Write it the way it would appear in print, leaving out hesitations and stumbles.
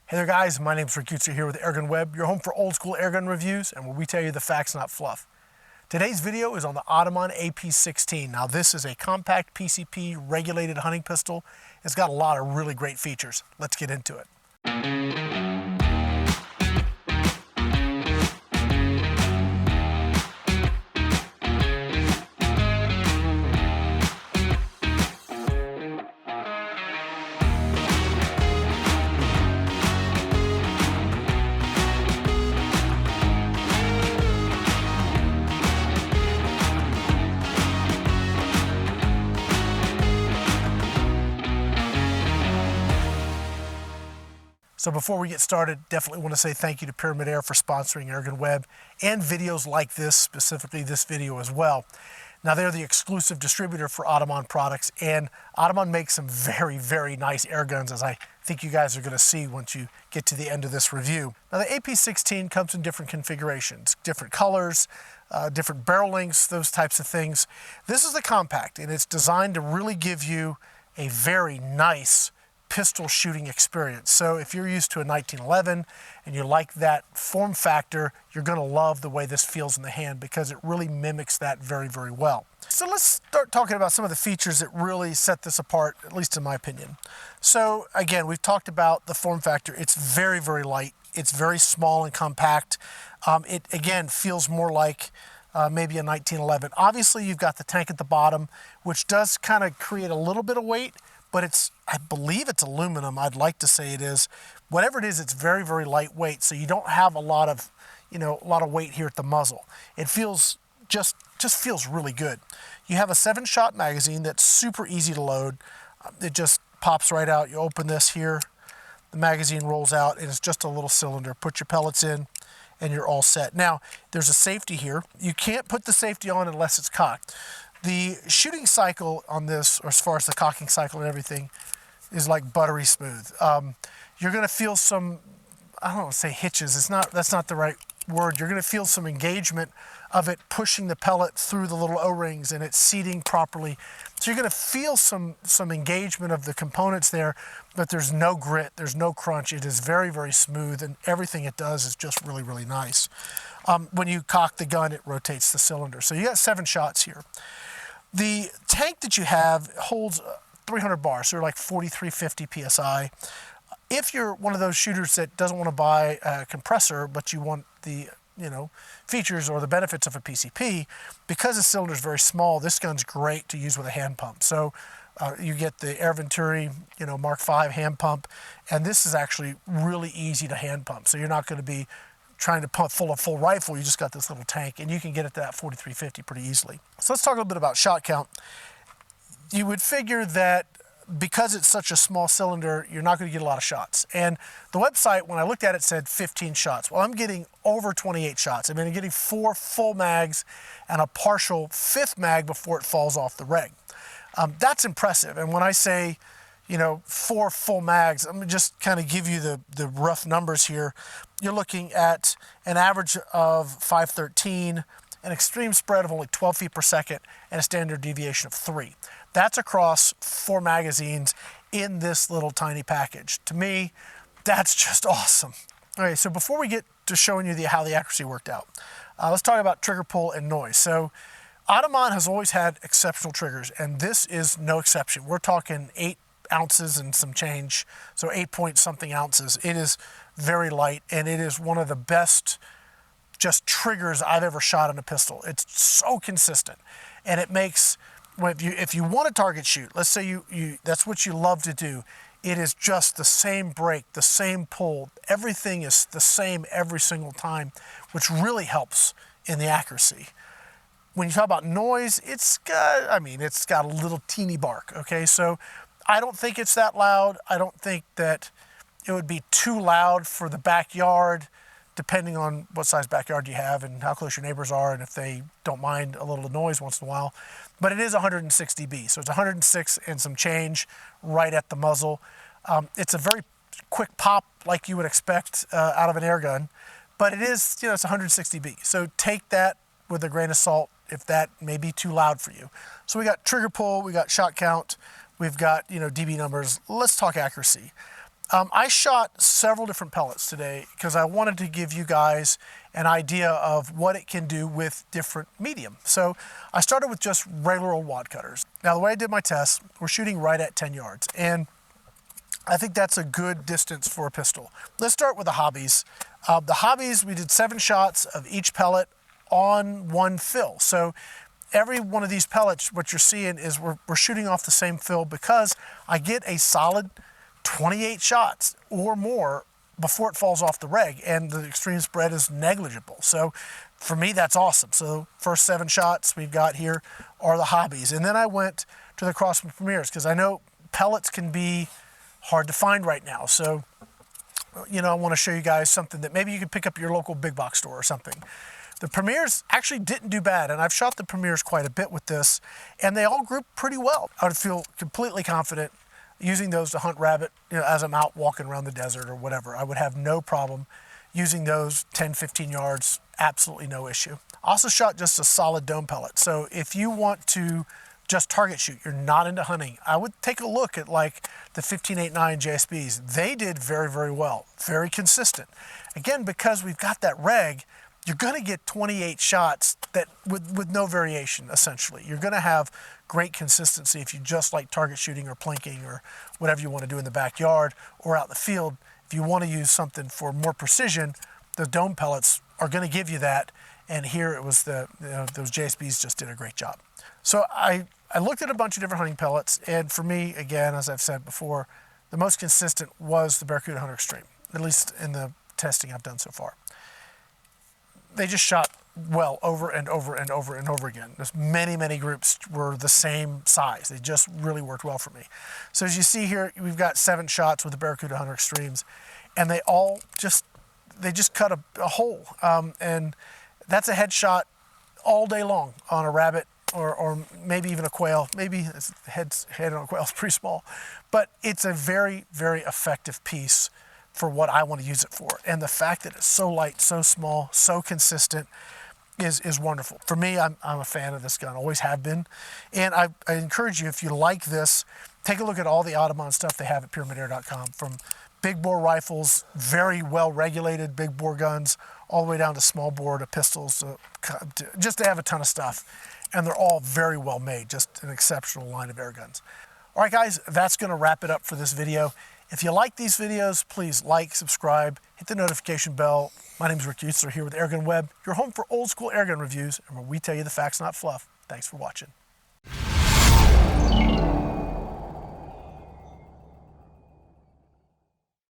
Hey there guys, my name's Rick here with AirgunWeb, your home for old school airgun reviews and where we tell you the facts, not fluff. Today's video is on the Ataman AP16. Now this is a compact PCP regulated hunting pistol. It's got a lot of really great features. Let's get into it. So before we get started, definitely want to say thank you to Pyramid Air for sponsoring AirgunWeb and videos like this, specifically this video as well. Now they're the exclusive distributor for Ataman products, and Ataman makes some very, very nice air guns, as I think you guys are going to see once you get to the end of this review. Now the AP16 comes in different configurations, different colors, different barrel lengths, those types of things. This is the compact, and it's designed to really give you a very nice pistol shooting experience. So if you're used to a 1911 and you like that form factor, you're going to love the way this feels in the hand because it really mimics that very, very well. So let's start talking about some of the features that really set this apart, at least in my opinion. So again, we've talked about the form factor. It's very, very light. It's very small and compact. It again feels more like maybe a 1911. Obviously you've got the tank at the bottom, which does kind of create a little bit of weight, but I believe it's aluminum. I'd like to say it is. Whatever it is, it's very, very lightweight, so you don't have a lot of weight here at the muzzle. It feels just feels really good. You have a 7-shot magazine that's super easy to load. It just pops right out. You open this here, the magazine rolls out, and it's just a little cylinder. Put your pellets in, and you're all set. Now, there's a safety here. You can't put the safety on unless it's cocked. The shooting cycle on this, or as far as the cocking cycle and everything, is like buttery smooth. You're going to feel some, I don't want to say hitches, that's not the right word. You're going to feel some engagement of it pushing the pellet through the little O-rings and it's seating properly. So you're going to feel some engagement of the components there, but there's no grit, there's no crunch. It is very, very smooth, and everything it does is just really, really nice. When you cock the gun, it rotates the cylinder. So you got 7 shots here. The tank that you have holds 300 bars, so like 4350 PSI. If you're one of those shooters that doesn't want to buy a compressor, but you want the features or the benefits of a PCP, because the cylinder is very small, this gun's great to use with a hand pump. So you get the Air Venturi, Mark V hand pump, and this is actually really easy to hand pump. So you're not going to be trying to pump full of full rifle. You just got this little tank, and you can get it to that 4350 pretty easily. So let's talk a little bit about shot count. You would figure that because it's such a small cylinder, you're not going to get a lot of shots. And the website, when I looked at it, said 15 shots. Well, I'm getting over 28 shots. I'm getting 4 full mags and a partial 5th mag before it falls off the reg. That's impressive. And when I say 4 full mags, I'm going to just kind of give you the rough numbers here. You're looking at an average of 513, an extreme spread of only 12 feet per second, and a standard deviation of 3. That's across 4 magazines in this little tiny package. To me, that's just awesome. All right, so before we get to showing you how the accuracy worked out, let's talk about trigger pull and noise. So Ataman has always had exceptional triggers, and this is no exception. We're talking 8 ounces and some change, so 8 point something ounces. It is very light, and it is one of the best just triggers I've ever shot in a pistol. It's so consistent, and it makes, if you want to target shoot, let's say you that's what you love to do, it is just the same break, the same pull, everything is the same every single time, which really helps in the accuracy. When you talk about noise, it's got a little teeny bark, okay? So I don't think it's that loud. I don't think that it would be too loud for the backyard, depending on what size backyard you have and how close your neighbors are and if they don't mind a little noise once in a while. But it is 106 dB, so it's 106 and some change right at the muzzle. It's a very quick pop like you would expect out of an air gun, but it is, it's 106 dB. So take that with a grain of salt if that may be too loud for you. So we got trigger pull, we got shot count, we've got, dB numbers. Let's talk accuracy. I shot several different pellets today because I wanted to give you guys an idea of what it can do with different medium. So I started with just regular old wad cutters. Now the way I did my tests, we're shooting right at 10 yards, and I think that's a good distance for a pistol. Let's start with the hobbies. The hobbies, we did 7 shots of each pellet on one fill. So every one of these pellets, what you're seeing is we're shooting off the same fill because I get a solid 28 shots or more before it falls off the reg, and the extreme spread is negligible. So for me, that's awesome. So first 7 shots we've got here are the hobbies. And then I went to the Crosman Premiers because I know pellets can be hard to find right now. So, you know, I want to show you guys something that maybe you could pick up at your local big box store or something. The Premiers actually didn't do bad, and I've shot the Premiers quite a bit with this, and they all group pretty well. I would feel completely confident using those to hunt rabbit, you know, as I'm out walking around the desert or whatever. I would have no problem using those 10, 15 yards, absolutely no issue. I also shot just a solid dome pellet. So if you want to just target shoot, you're not into hunting, I would take a look at like the 1589 JSBs. They did very, very well, very consistent. Again, because we've got that reg, you're gonna get 28 shots that with no variation, essentially. You're gonna have great consistency if you just like target shooting or plinking or whatever you wanna do in the backyard or out in the field. If you wanna use something for more precision, the dome pellets are gonna give you that. And here it was those JSBs just did a great job. So I looked at a bunch of different hunting pellets, and for me, again, as I've said before, the most consistent was the Barracuda Hunter Extreme, at least in the testing I've done so far. They just shot well over and over and over and over again. There's many groups were the same size. They just really worked well for me. So as you see here, we've got 7 shots with the Barracuda Hunter Extremes, and they all just cut a hole. And that's a headshot all day long on a rabbit or maybe even a quail. Maybe the head on a quail is pretty small, but it's a very, very effective piece for what I want to use it for. And the fact that it's so light, so small, so consistent is wonderful. For me, I'm a fan of this gun, always have been. And I encourage you, if you like this, take a look at all the Ataman stuff they have at PyramidAir.com, from big bore rifles, very well regulated big bore guns, all the way down to small bore to pistols, just to have a ton of stuff. And they're all very well made, just an exceptional line of air guns. All right, guys, that's gonna wrap it up for this video. If you like these videos, please like, subscribe, hit the notification bell. My name is Rick Utzler here with AirgunWeb, your home for old school airgun reviews, and where we tell you the facts, not fluff. Thanks for watching.